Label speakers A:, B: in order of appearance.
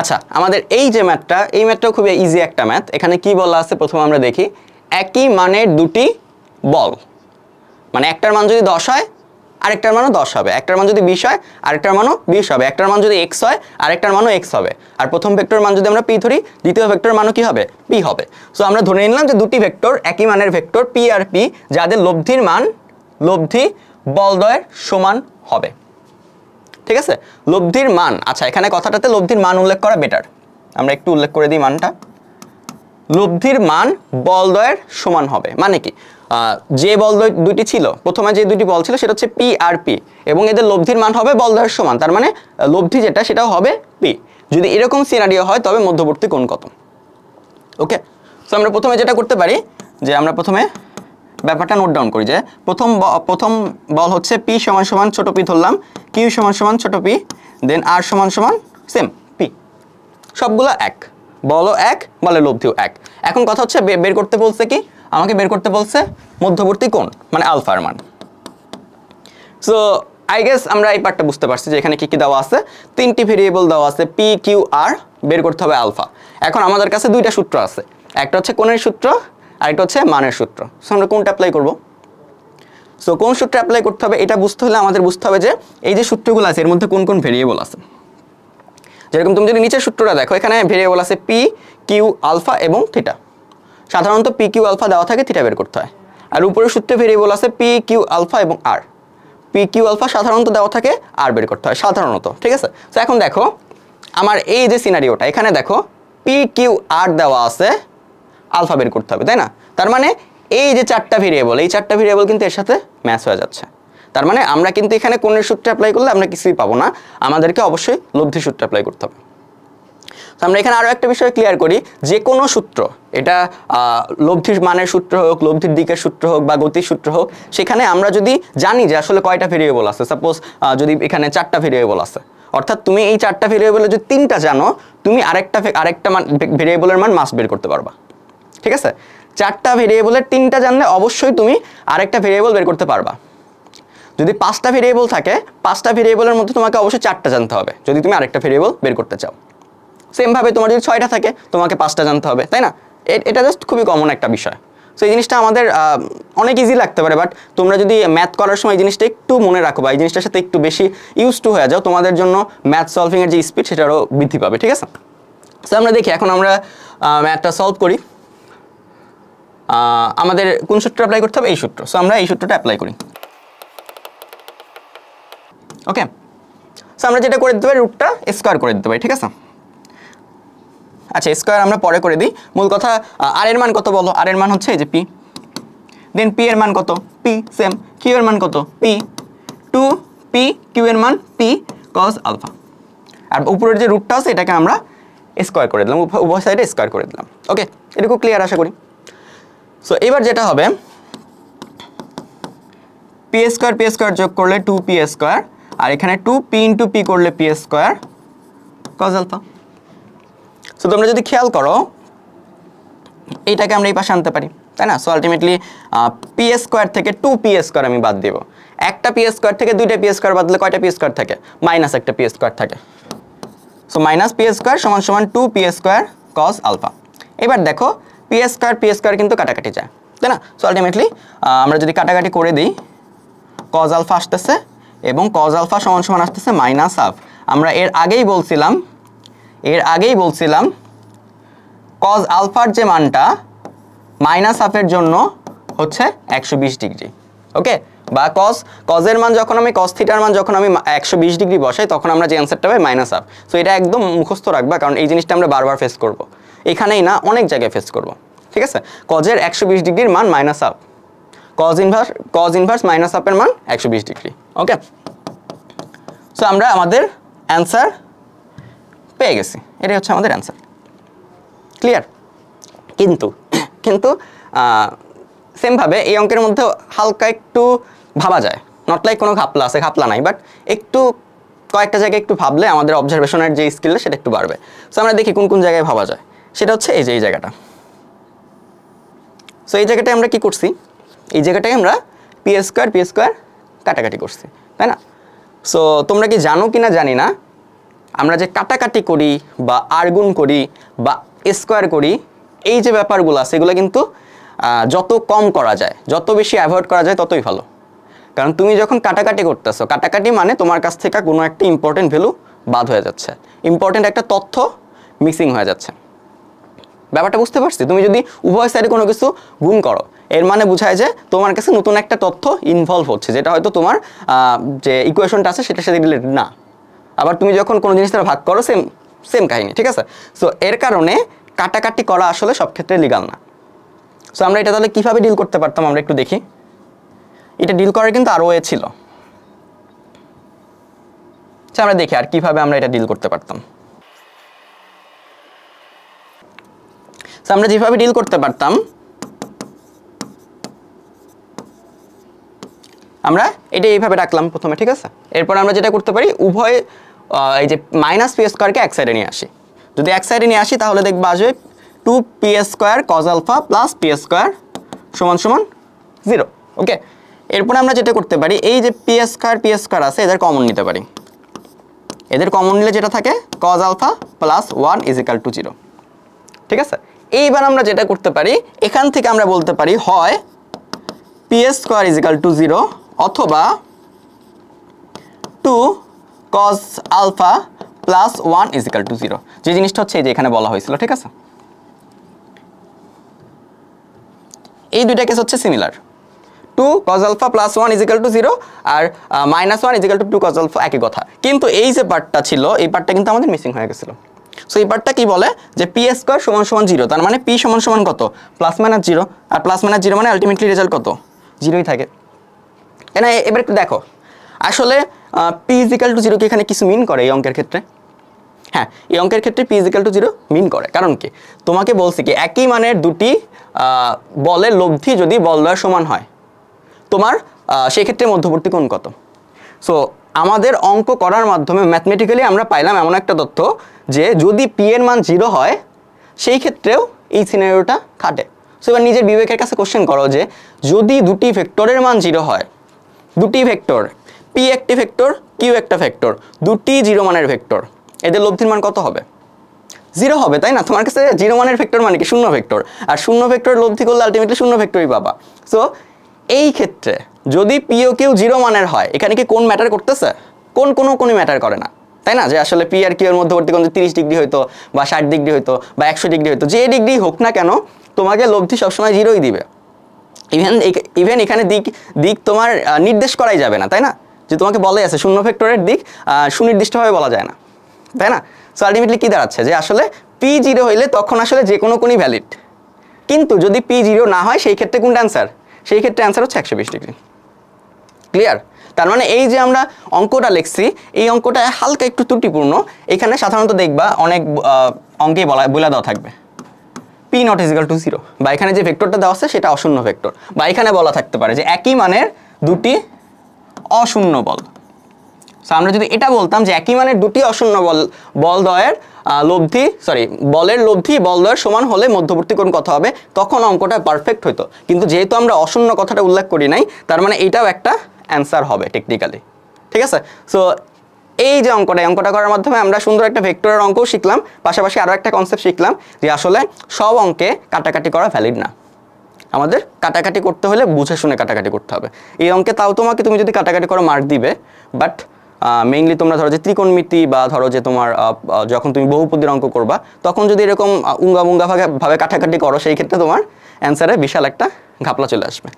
A: আচ্ছা আমাদের এই যে ম্যাথটা, এই ম্যাথটাও খুবই ইজি একটা ম্যাথ। এখানে কি বলা আছে প্রথমে আমরা দেখি, একই মানের দুটি বল, মানে একটার মান যদি 10 হয় আরেকটার মানও 10 হবে, একটার মান যদি 20 হয় আরেকটার মানও 20 হবে, একটার মান যদি x হয় আরেকটার মানও x হবে, আর প্রথম ভেক্টর মান যদি আমরা p ধরি দ্বিতীয় ভেক্টর মানও কি হবে, p হবে। সো আমরা ধরে নিলাম যে দুটি ভেক্টর একই মানের ভেক্টর p আর p, যাদের লব্ধির মান লব্ধি বলদ্বয়ের সমান হবে। ঠিক আছে, লব্ধির মান। আচ্ছা এখানে কথাটাতে লব্ধির মান উল্লেখ করা বেটার, আমরা একটু উল্লেখ করে দিই মানটা। লব্ধির মান বলদ্বয়ের সমান হবে মানে কি, যে বলদ্বয় দুটি ছিল, প্রথমে যে দুটি বল ছিল সেটা হচ্ছে p আর p, এবং এদের লব্ধির মান হবে বলদ্বয়ের সমান, তার মানে লব্ধি যেটা সেটাও হবে p। যদি এরকম সিনারিও হয় তবে মধ্যবর্তী কোণ কত। ওকে, সো আমরা প্রথমে যেটা করতে পারি যে আমরা প্রথমে ব্যাপারটা নোট ডাউন করি, যে প্রথম বল হচ্ছে p সমান সমান ছোট p ধরলাম, q সমান সমান ছোট p, দেন r সমান সমান সেম p, সবগুলো এক, বলও এক, বলের লব্ধিও এক। এখন কথা হচ্ছে বের করতে বলছে কি, আমাকে বের করতে বলছে মধ্যবর্তী কোণ মানে আলফার মান। সো আই গেস আমরা এই পার্টটা বুঝতে পারছি যে এখানে কি কি দেওয়া আছে, তিনটি ভেরিয়েবল দেওয়া আছে p q r, বের করতে হবে আলফা। এখন আমাদের কাছে দুইটা সূত্র আছে, একটা হচ্ছে কোণের সূত্র আর একটা হচ্ছে মানের সূত্র। সো আমরা কোনটা অ্যাপ্লাই করব, সো কোন সূত্র অ্যাপ্লাই করতে হবে এটা বুঝতে হলে আমাদের বুঝতে হবে যে এই যে সূত্রগুলো আছে এর মধ্যে কোন কোন ভেরিয়েবল আছে। যেরকম তুমি যদি নিচের সূত্রটা দেখো, এখানে ভেরিয়েবল আছে p q আলফা এবং থিটা, সাধারণত p q আলফা দেওয়া থাকে, থিটা বের করতে হয়। আর উপরের সূত্রে ভেরিয়েবল আছে p q আলফা এবং r, p q আলফা সাধারণত দেওয়া থাকে, r বের করতে হয় সাধারণত। ঠিক আছে, তো এখন দেখো আমার এই যে সিনারিওটা, এখানে দেখো p q r দেওয়া আছে, আলফা বের করতে হবে, তাই না? তার মানে এই যে চারটা ভেরিয়েবল, এই চারটা ভেরিয়েবল কিন্তু এর সাথে ম্যাচ হয়ে যাচ্ছে। তার মানে আমরা কিন্তু এখানে কোণের সূত্র অ্যাপ্লাই করলে আমরা কিছুই পাবো না, আমাদেরকে অবশ্যই লব্ধির সূত্র অ্যাপ্লাই করতে হবে। তো আমরা এখানে আরও একটা বিষয় ক্লিয়ার করি, যে কোনো সূত্র, এটা লব্ধির মানের সূত্র হোক, লব্ধির দিকের সূত্র হোক বা গতির সূত্র হোক, সেখানে আমরা যদি জানি যে আসলে কয়টা ভেরিয়েবল আছে, সাপোজ যদি এখানে চারটা ভেরিয়েবল আছে, অর্থাৎ তুমি এই চারটা ভেরিয়েবলের যদি তিনটা জানো, তুমি আরেকটা মান ভেরিয়েবলের মান মাস বের করতে পারবা। ঠিক আছে, চারটা ভেরিয়েবলের তিনটা জানলে অবশ্যই তুমি আরেকটা ভেরিয়েবল বের করতে পারবা। যদি পাঁচটা ভেরিয়েবল থাকে, পাঁচটা ভেরিয়েবলের মধ্যে তোমাকে অবশ্যই চারটা জানতে হবে যদি তুমি আরেকটা ভেরিয়েবল বের করতে চাও। সেমভাবে তোমার যদি 6টা থাকে তোমাকে 5টা জানতে হবে, তাই না? এটা জাস্ট খুবই কমন একটা বিষয়। সো এই জিনিসটা আমাদের অনেক ইজি লাগতে পারে, বাট তোমরা যদি ম্যাথ করার সময় এই জিনিসটা একটু মনে রাখো বা এই জিনিসটার সাথে একটু বেশি ইউজ টু হয়ে যাও, তোমাদের জন্য ম্যাথ সলভিংয়ের যে স্পিড সেটা আরও বৃদ্ধি পাবে। ঠিক আছে, সো আমরা দেখি এখন আমরা ম্যাথটা সলভ করি। আমাদের কোন সূত্র অ্যাপ্লাই করতে হবে, এই সূত্র। সো আমরা এই সূত্রটা অ্যাপ্লাই করি। ওকে, সো আমরা যেটা করে দিতে পারি, রুটটা স্কোয়ার করে দিতে পারি। ঠিক আছে, আচ্ছা স্কোয়ার আমরা পরে করে দিই। মূল কথা আর এর মান কত বলো, আর এর মান হচ্ছে এই যে p, দেন p এর মান কত p, সেম q এর মান কত p, 2p, q এর মান p cos আলফা, আর উপরের যে রুটটা আছে এটাকে আমরা স্কোয়ার করে দিলাম, উভয় সাইডে স্কোয়ার করে দিলাম। ওকে, এটুকু ক্লিয়ার আশা করি। সো এবার যেটা হবে, p স্কোয়ার যোগ করলে 2p স্কোয়ার, আর এখানে 2p ইন্টু p করলে p square cos alpha. So তোমরা যদি খেয়াল করো এইটাকে আমরা এই পাশে আনতে পারি, তাই না? সো আলটিমেটলি p স্কোয়ার থেকে 2p স্কোয়ার আমি বাদ দেব, একটা p স্কোয়ার থেকে দুইটা p স্কোয়ার বাদ দিলে কয়টা p স্কোয়ার থাকে, মাইনাস একটা p স্কোয়ার থাকে। সো মাইনাস p স্কোয়ার সমান সমান 2p স্কোয়ার cos আলফা। এবার দেখো p স্কোয়ার কিন্তু কাটাকাটি যায়, তাই না? সো আলটিমেটলি আমরা যদি কাটাকাটি করে দিই, cos আলফা আসতেছে এবং cos আলফা সমান সমান আসতেছে মাইনাস হাফ। আমরা এর আগেই বলছিলাম cos আলফার যে মানটা মাইনাস হাফের জন্য হচ্ছে 120 ডিগ্রি। ওকে, বা cos এর মান যখন আমি cos থিটার মান যখন আমি 120 ডিগ্রি বসাই তখন আমরা যে অ্যান্সারটা পাই মাইনাস হাফ। সো এটা একদম মুখস্থ রাখবা, কারণ এই জিনিসটা আমরা বারবার ফেস করব, এখানেই না অনেক জায়গায় ফেস করব। ঠিক আছে, cos এর 120 ডিগ্রির মান minus half, cos inverse minus হাফের মান 120 ডিগ্রি। ওকে, সো আমরা আমাদের অ্যান্সার পেয়ে গেছি, এটাই হচ্ছে আমাদের অ্যান্সার। ক্লিয়ার? কিন্তু সেমভাবে এই অঙ্কের মধ্যে হালকা একটু ভাবা যায়, নট লাইক কোনো ঘাপলা নাই, বাট একটু কয়েকটা জায়গায় একটু ভাবলে আমাদের অবজারভেশনের যে স্কিলটা সেটা একটু বাড়বে। সো আমরা দেখি কোন কোন জায়গায় ভাবা যায়, সেটা হচ্ছে এই যে এই জায়গাটা। সো এই জায়গাটায় আমরা কি করছি, এই জায়গাটায় আমরা p স্কোয়ার কাটাকাটি করছি, তাই না? সো তোমরা কি জানো কি না জানি না, আমরা যে কাটাকাটি করি বা আর্গুন করি বা স্কোয়ার করি, এই যে ব্যাপারগুলো আছে এগুলো কিন্তু যত কম করা যায়, যত বেশি অ্যাভয়েড করা যায় ততই ভালো। কারণ তুমি যখন কাটাকাটি করতেছো, কাটাকাটি মানে তোমার কাছ থেকে কোনো একটা ইম্পর্টেন্ট ভ্যালু বাদ হয়ে যাচ্ছে, ইম্পর্টেন্ট একটা তথ্য মিসিং হয়ে যাচ্ছে। ব্যাপারটা বুঝতে পারছি? তুমি যদি উভয় সাইডে কোনো কিছু গুণ করো, এর মানে বোঝায় যে তোমার কাছে নতুন একটা তথ্য ইনভলভ হচ্ছে, যেটা হয়তো তোমার যে ইকুয়েশনটা আছে সেটার সাথে রিলেটেড না। আবার তুমি যখন কোনো জিনিস দ্বারা ভাগ করো, সেম সেম কাহিনী, ঠিক আছে? সো এর কারণে কাটাকাটি করা আসলে সব ক্ষেত্রে লিগাল না। সো আমরা এটা তাহলে কীভাবে ডিল করতে পারতাম আমরা একটু দেখি। এটা ডিল করার কিন্তু আরও ওয়ে ছিল। আচ্ছা, আমরা দেখি আর কীভাবে আমরা এটা ডিল করতে পারতাম। সো আমরা যেভাবে ডিল করতে পারতাম, আমরা এটা এইভাবে রাখলাম প্রথমে, ঠিক আছে? এরপর আমরা যেটা করতে পারি, উভয় এই যে মাইনাস পি স্কোয়ারকে এক সাইডে নিয়ে আসি। যদি এক সাইডে নিয়ে আসি তাহলে দেখবো আসবে 2p² cos alpha plus P square সমান সমান 0। ওকে, এরপর আমরা যেটা করতে পারি, এই যে পি স্কোয়ার আছে এদের কমন নিতে পারি। এদের কমন নিলে যেটা থাকে cos আলফা প্লাস 1 = 0, ঠিক আছে? এইবার আমরা যেটা করতে পারি, এখান থেকে আমরা বলতে পারি হয় p² = 0 অথবা 2 cos আলফা প্লাস 1 = 0। যে জিনিসটা হচ্ছে এই যে এখানে বলা হয়েছিল, ঠিক আছে? এই দুইটা কেস হচ্ছে সিমিলার। 2 cos আলফা প্লাস 1 = 0 আর -1 = 2 cos আলফা, একই কথা। কিন্তু এই যে পার্টটা ছিল, এই পার্টটা কিন্তু আমাদের মিসিং হয়ে গেছিল। সো এই পার্টটা কি বলে যে p² = 0, তার মানে p = কত? +-0, আর +-0 মানে আলটিমেটলি রেজাল্ট কত? 0ই থাকে। না, এবার একটু দেখো, আসলে p = 0 কি এখানে কিছু মিন করে এই অঙ্কের ক্ষেত্রে? হ্যাঁ, এই অঙ্কের ক্ষেত্রে p = 0 মিন করে। কারণ কি? তোমাকে বলছি কি একই মানের দুটি বলের লব্ধি যদি বলদ্বয়ের সমান হয়, তোমার সেই ক্ষেত্রে মধ্যবর্তী কোণ কত? সো আমাদের অঙ্ক করার মাধ্যমে ম্যাথমেটিক্যালি আমরা পাইলাম এমন একটা তথ্য যে যদি p এর মান 0 হয় সেই ক্ষেত্রেও এই সিনারিওটা খাটে। সো এবার নিজের বিবেকের কাছে কোশ্চেন করো যে যদি দুটি ভেক্টরের মান 0 হয়, দুটি ভেক্টর p একটি ভেক্টর, q একটা ভেক্টর, দুটি 0 মানের ভেক্টর, এদের লব্ধির মান কত হবে? 0 হবে, তাই না? তোমার কাছে 0 মানের ভেক্টর মানে কি? শূন্য ভেক্টর, আর শূন্য ভেক্টর লব্ধি করলে আলটিমেটলি শূন্য ভেক্টরই পাবা। সো এই ক্ষেত্রে যদি p ও q 0 মানের হয়, এখানে কি কোণ ম্যাটার করতেছে? কোনই ম্যাটার করে না, তাই না? যে আসলে p আর q এর মধ্যবর্তী কোণ 30 ডিগ্রি হইতো বা 60 ডিগ্রি হইতো বা 100 ডিগ্রি হইতো, যে ডিগ্রি হোক না কেন তোমাকে লব্ধি সবসময় 0ই দিবে। ইভেন এখানে দিক তোমার নির্দেশ করাই যাবে না, তাই না? যে তোমাকে বলে আছে শূন্য ভেক্টরের দিক সুনির্দিষ্টভাবে বলা যায় না, তাই না? সো আলটিমেটলি কি দাঁড়াচ্ছে যে আসলে p 0 হইলে তখন আসলে যে কোনো কোণই ভ্যালিড, কিন্তু যদি p 0 না হয় সেই ক্ষেত্রে কোনটা অ্যান্সার? সেই ক্ষেত্রে অ্যান্সার হচ্ছে 120 ডিগ্রি। ক্লিয়ার? তার মানে এই যে আমরা অঙ্কটা লিখছি, এই অঙ্কটা হালকা একটু ত্রুটিপূর্ণ। এখানে সাধারণত দেখবা অনেক অঙ্কেই বলে দেওয়া থাকবে p ≠ 0, বা এখানে যে ভেক্টরটা দেওয়া আছে সেটা অশূন্য ভেক্টর, বা এখানে বলা থাকতে পারে যে একই মানের দুটি অশূন্য বল। সো আমরা যদি এটা বলতাম যে একই মানের দুটি অশূন্য বলদ্বয়ের বলের লব্ধি বলদ্বয়ের সমান হলে মধ্যবর্তী কোণ কত হবে, তখন অঙ্কটা পারফেক্ট হইতো। কিন্তু যেহেতু আমরা অশূন্য কথাটা উল্লেখ করি নাই, তার মানে এটাও একটা অ্যান্সার হবে টেকনিক্যালি, ঠিক আছে? সো এই যে অঙ্কটা করার মাধ্যমে আমরা সুন্দর একটা ভেক্টরের অঙ্কও শিখলাম, পাশাপাশি আরও একটা কনসেপ্ট শিখলাম যে আসলে সব অঙ্কে কাটাকাটি করা ভ্যালিড না। আমাদের কাটাকাটি করতে হলে বুঝে শুনে কাটাকাটি করতে হবে। এই অঙ্কে তাও তুমি যদি কাটাকাটি করো মার্ক দিবে, বাট মেইনলি তোমরা ধরো যে ত্রিকোণমিতি বা ধরো যে তোমার যখন তুমি বহুপদীর অঙ্ক করবা, তখন যদি এরকম উঙ্গা ভাবে কাটাকাটি করো, সেই ক্ষেত্রে তোমার অ্যান্সারে বিশাল একটা ঘাপলা চলে আসবে।